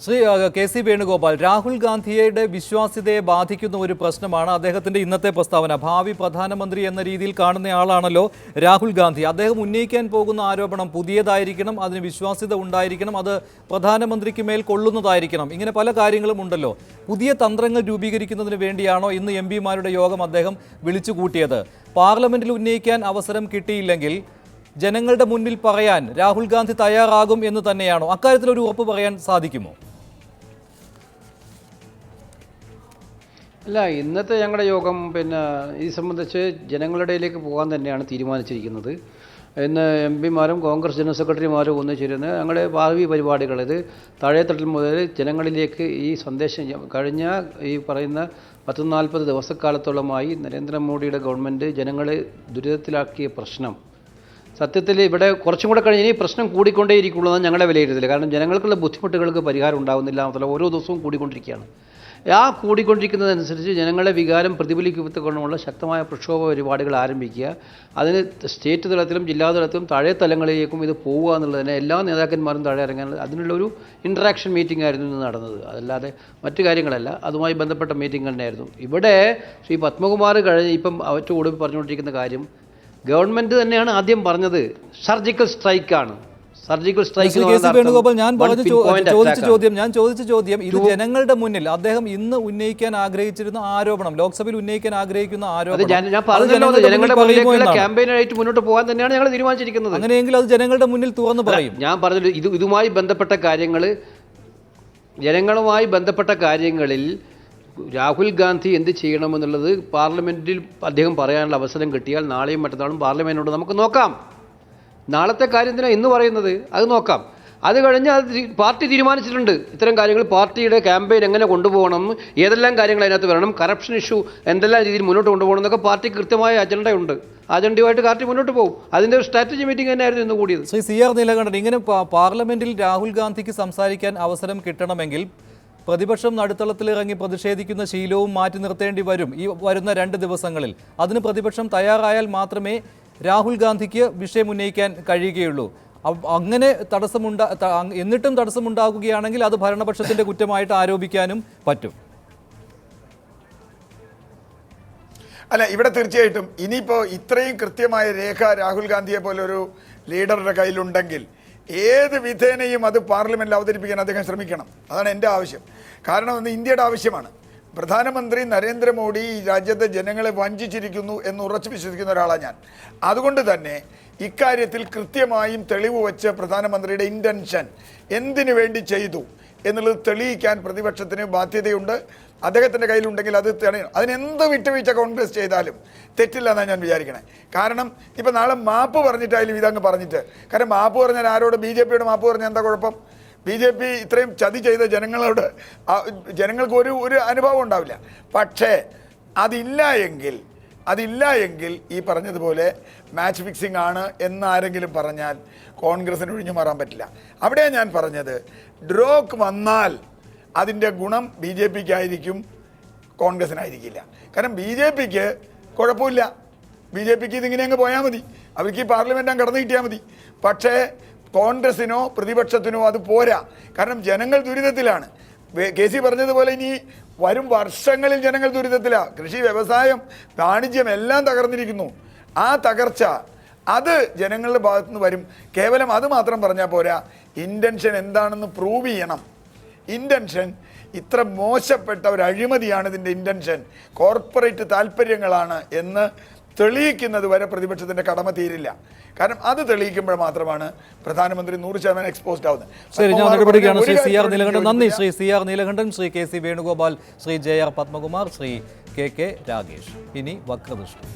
Shri K C Venugopal, Rahul ഗാന്ധിയുടെ വിശ്വാസ്യതയെ ബാധിക്കുന്ന ഒരു പ്രശ്നമാണ് അദ്ദേഹത്തിൻ്റെ ഇന്നത്തെ പ്രസ്താവന. ഭാവി പ്രധാനമന്ത്രി എന്ന രീതിയിൽ കാണുന്നയാളാണല്ലോ രാഹുൽ ഗാന്ധി. അദ്ദേഹം ഉന്നയിക്കാൻ പോകുന്ന ആരോപണം പുതിയതായിരിക്കണം, അതിന് വിശ്വാസ്യത ഉണ്ടായിരിക്കണം, അത് പ്രധാനമന്ത്രിക്ക് മേൽ കൊള്ളുന്നതായിരിക്കണം. ഇങ്ങനെ പല കാര്യങ്ങളും ഉണ്ടല്ലോ. പുതിയ തന്ത്രങ്ങൾ രൂപീകരിക്കുന്നതിന് വേണ്ടിയാണോ ഇന്ന് എം പിമാരുടെ യോഗം അദ്ദേഹം വിളിച്ചുകൂട്ടിയത്? പാർലമെന്റിൽ ഉന്നയിക്കാൻ അവസരം കിട്ടിയില്ലെങ്കിൽ ജനങ്ങളുടെ മുന്നിൽ പറയാൻ രാഹുൽ ഗാന്ധി തയ്യാറാകും എന്ന് തന്നെയാണോ? അക്കാര്യത്തിൽ ഒരു ഉറപ്പ് പറയാൻ സാധിക്കുമോ? അല്ല, ഇന്നത്തെ ഞങ്ങളുടെ യോഗം ഈ സംബന്ധിച്ച് ജനങ്ങളുടെ ഇടയിലേക്ക് പോകാൻ തന്നെയാണ് തീരുമാനിച്ചിരിക്കുന്നത്. ഇന്ന് എം പിമാരും കോൺഗ്രസ് ജനറൽ സെക്രട്ടറിമാരും ഒന്നിച്ചിരുന്ന് ഞങ്ങളുടെ ഭാവി പരിപാടികൾ, ഇത് താഴെത്തട്ടിൽ മുതൽ ജനങ്ങളിലേക്ക് ഈ സന്ദേശം കഴിഞ്ഞ ഈ പറയുന്ന 40 ദിവസക്കാലത്തോളമായി നരേന്ദ്രമോദിയുടെ ഗവൺമെൻറ് ജനങ്ങളെ ദുരിതത്തിലാക്കിയ പ്രശ്നം സത്യത്തിൽ ഇവിടെ കുറച്ചും കൂടെ കഴിഞ്ഞ് ഇനി പ്രശ്നം കൂടിക്കൊണ്ടേയിരിക്കുള്ളതാണ് ഞങ്ങളുടെ വിലയിരുത്തൽ. കാരണം ജനങ്ങൾക്കുള്ള ബുദ്ധിമുട്ടുകൾക്ക് പരിഹാരം ഉണ്ടാകുന്നില്ല, മാത്രമല്ല ഓരോ ദിവസവും കൂടിക്കൊണ്ടിരിക്കുകയാണ്. ആ കൂടിക്കൊണ്ടിരിക്കുന്നതനുസരിച്ച് ജനങ്ങളെ വികാരം പ്രതിഫലിക്കപ്പെട്ടുകൊണ്ടുള്ള ശക്തമായ പ്രക്ഷോഭ പരിപാടികൾ ആരംഭിക്കുക, അതിന് സ്റ്റേറ്റ് തലത്തിലും ജില്ലാ തലത്തിലും താഴെ തലങ്ങളിലേക്കും ഇത് പോവുക എന്നുള്ളതിന് എല്ലാ നേതാക്കന്മാരും താഴെ ഇറങ്ങാൻ അതിനുള്ളൊരു ഇൻട്രാക്ഷൻ മീറ്റിംഗ് ആയിരുന്നു ഇന്ന് നടന്നത്. അതല്ലാതെ മറ്റു കാര്യങ്ങളല്ല, അതുമായി ബന്ധപ്പെട്ട മീറ്റിംഗ് തന്നെയായിരുന്നു. ഇവിടെ ശ്രീ പത്മകുമാർ ഇപ്പം അവറ്റോട് പറഞ്ഞുകൊണ്ടിരിക്കുന്ന കാര്യം ഗവൺമെൻറ് തന്നെയാണ് ആദ്യം പറഞ്ഞത് സർജിക്കൽ സ്ട്രൈക്കാണ്. Surgical strike. വേണുഗോപാൽ, ഞാൻ ചോദിച്ച ചോദ്യം ഇത് ജനങ്ങളുടെ മുന്നിൽ അദ്ദേഹം ഇന്ന് ഉന്നയിക്കാൻ ആഗ്രഹിച്ചിരുന്ന ആരോപണം, ലോക്സഭയിൽ ഉന്നയിക്കാൻ ആഗ്രഹിക്കുന്ന ആരോപണം, ഞാൻ പറഞ്ഞല്ലോ, ജനങ്ങളുടെ മുന്നിലേക്കുള്ള ക്യാമ്പയിനായിട്ട് മുന്നോട്ട് പോകാൻ തന്നെയാണ് ഞങ്ങൾ തീരുമാനിച്ചിരിക്കുന്നത്. അങ്ങനെയെങ്കിൽ അത് ജനങ്ങളുടെ മുന്നിൽ തുറന്നു പറയും. ഞാൻ പറഞ്ഞല്ലോ, ഇതുമായി ബന്ധപ്പെട്ട കാര്യങ്ങൾ, ജനങ്ങളുമായി ബന്ധപ്പെട്ട കാര്യങ്ങളിൽ രാഹുൽ ഗാന്ധി എന്ത് ചെയ്യണമെന്നുള്ളത് പാർലമെൻറ്റിൽ അദ്ദേഹം പറയാനുള്ള അവസരം കിട്ടിയാൽ നാളെയും മറ്റന്നാളും പാർലമെൻറ്റിനോട് നമുക്ക് നോക്കാം. നാളത്തെ കാര്യം എന്തിനാണ് ഇന്ന് പറയുന്നത്? അത് നോക്കാം. അത് കഴിഞ്ഞ് പാർട്ടി തീരുമാനിച്ചിട്ടുണ്ട് ഇത്തരം കാര്യങ്ങൾ. പാർട്ടിയുടെ ക്യാമ്പയിൻ എങ്ങനെ കൊണ്ടുപോകണം, ഏതെല്ലാം കാര്യങ്ങൾ അതിനകത്ത് വരണം, കറപ്ഷൻ ഇഷ്യൂ എന്തെല്ലാം രീതിയിൽ മുന്നോട്ട് കൊണ്ടുപോകണം എന്നൊക്കെ പാർട്ടിക്ക് കൃത്യമായ അജണ്ടയുണ്ട്. അജണ്ടയുമായിട്ട് പാർട്ടി മുന്നോട്ട് പോകും. അതിൻ്റെ ഒരു സ്ട്രാറ്റജി മീറ്റിംഗ് തന്നെയായിരുന്നു ഇന്ന് കൂടിയത്. ശ്രീ സി ആർ നീലകണ്ഠൻ, ഇങ്ങനെ പാർലമെന്റിൽ രാഹുൽ ഗാന്ധിക്ക് സംസാരിക്കാൻ അവസരം കിട്ടണമെങ്കിൽ പ്രതിപക്ഷം നടുത്തളത്തിലിറങ്ങി പ്രതിഷേധിക്കുന്ന ശീലവും മാറ്റി നിർത്തേണ്ടി വരും ഈ വരുന്ന 2 ദിവസങ്ങളിൽ. അതിന് പ്രതിപക്ഷം തയ്യാറായാൽ മാത്രമേ രാഹുൽ ഗാന്ധിക്ക് വിഷയം ഉന്നയിക്കാൻ കഴിയുകയുള്ളൂ. അങ്ങനെ എന്നിട്ടും തടസ്സമുണ്ടാകുകയാണെങ്കിൽ അത് ഭരണപക്ഷത്തിന്റെ കുറ്റമായിട്ട് ആരോപിക്കാനും പറ്റും. അല്ല, ഇവിടെ തീർച്ചയായിട്ടും ഇനിയിപ്പോൾ ഇത്രയും കൃത്യമായ രേഖ രാഹുൽ ഗാന്ധിയെ പോലെ ഒരു ലീഡറുടെ കയ്യിലുണ്ടെങ്കിൽ ഏത് വിധേനയും അത് പാർലമെന്റിൽ അവതരിപ്പിക്കാൻ അദ്ദേഹം ശ്രമിക്കണം. അതാണ് എൻ്റെ ആവശ്യം. കാരണം ഇന്ന് ഇന്ത്യയുടെ ആവശ്യമാണ്. പ്രധാനമന്ത്രി നരേന്ദ്രമോദി ഈ രാജ്യത്തെ ജനങ്ങളെ വഞ്ചിച്ചിരിക്കുന്നു എന്ന് ഉറച്ചു വിശ്വസിക്കുന്ന ഒരാളാണ് ഞാൻ. അതുകൊണ്ട് തന്നെ ഇക്കാര്യത്തിൽ കൃത്യമായും തെളിവ് വെച്ച് പ്രധാനമന്ത്രിയുടെ ഇൻറ്റൻഷൻ എന്തിനു വേണ്ടി ചെയ്തു എന്നുള്ളത് തെളിയിക്കാൻ പ്രതിപക്ഷത്തിന് ബാധ്യതയുണ്ട്. അദ്ദേഹത്തിൻ്റെ കയ്യിലുണ്ടെങ്കിൽ അത് തെളിയണം. അതിനെന്ത് വിട്ടുവീഴ്ച കോൺഗ്രസ് ചെയ്താലും തെറ്റില്ല എന്നാണ് ഞാൻ വിചാരിക്കണേ. കാരണം ഇപ്പം നാളെ മാപ്പ് പറഞ്ഞിട്ടായാലും ഇതങ്ങ് പറഞ്ഞിട്ട്, കാരണം മാപ്പ് പറഞ്ഞാൽ ആരോട്, BJPയോട് മാപ്പ് പറഞ്ഞാൽ എന്താ കുഴപ്പം? BJP ഇത്രയും ചതി ചെയ്ത ജനങ്ങളോട് ജനങ്ങൾക്ക് ഒരു അനുഭവം ഉണ്ടാവില്ല. പക്ഷേ അതില്ല എങ്കിൽ ഈ പറഞ്ഞതുപോലെ മാച്ച് ഫിക്സിംഗ് ആണ് എന്നാരെങ്കിലും പറഞ്ഞാൽ കോൺഗ്രസിന് ഒഴിഞ്ഞു മാറാൻ പറ്റില്ല. അവിടെയാണ് ഞാൻ പറഞ്ഞത്, ഡ്രോക്ക് വന്നാൽ അതിൻ്റെ ഗുണം BJPക്കായിരിക്കും, കോൺഗ്രസിനായിരിക്കില്ല. കാരണം BJPക്ക് കുഴപ്പമില്ല, BJPക്ക് ഇതിങ്ങനെ അങ്ങ് പോയാൽ മതി, അവർക്ക് ഈ പാർലമെൻറ്റ് അങ്ങ് കടന്നു കിട്ടിയാൽ മതി. പക്ഷേ കോൺഗ്രസിനോ പ്രതിപക്ഷത്തിനോ അത് പോരാ. കാരണം ജനങ്ങൾ ദുരിതത്തിലാണ്. കെ സി പറഞ്ഞതുപോലെ ഇനി വരും വർഷങ്ങളിൽ ജനങ്ങൾ ദുരിതത്തിലാണ്. കൃഷി, വ്യവസായം, വാണിജ്യം എല്ലാം തകർന്നിരിക്കുന്നു. ആ തകർച്ച അത് ജനങ്ങളുടെ ഭാഗത്തുനിന്ന് വരും. കേവലം അത് മാത്രം പറഞ്ഞാൽ പോരാ, ഇൻറ്റൻഷൻ എന്താണെന്ന് പ്രൂവ് ചെയ്യണം. ഇൻറ്റൻഷൻ ഇത്ര മോശപ്പെട്ട ഒരു അഴിമതിയാണ് ഇതിൻ്റെ ഇൻറ്റൻഷൻ, കോർപ്പറേറ്റ് താല്പര്യങ്ങളാണ് എന്ന് തെളിയിക്കുന്നത് വരെ പ്രതിപക്ഷത്തിൻ്റെ കടമ തീരില്ല. കാരണം അത് തെളിയിക്കുമ്പോൾ മാത്രമാണ് പ്രധാനമന്ത്രി 100% എക്സ്പോസ്ഡ് ആവുന്നത്. ശരി, ഞാൻ നടപടിയാണ് ശ്രീ സി ആർ നീലകണ്ഠൻ. നന്ദി Shri C R Neelakandan, Shri K C Venugopal, Shri JR Padmakumar, Shri KK Ragesh. ഇനി വക്രദൃഷ്ടി.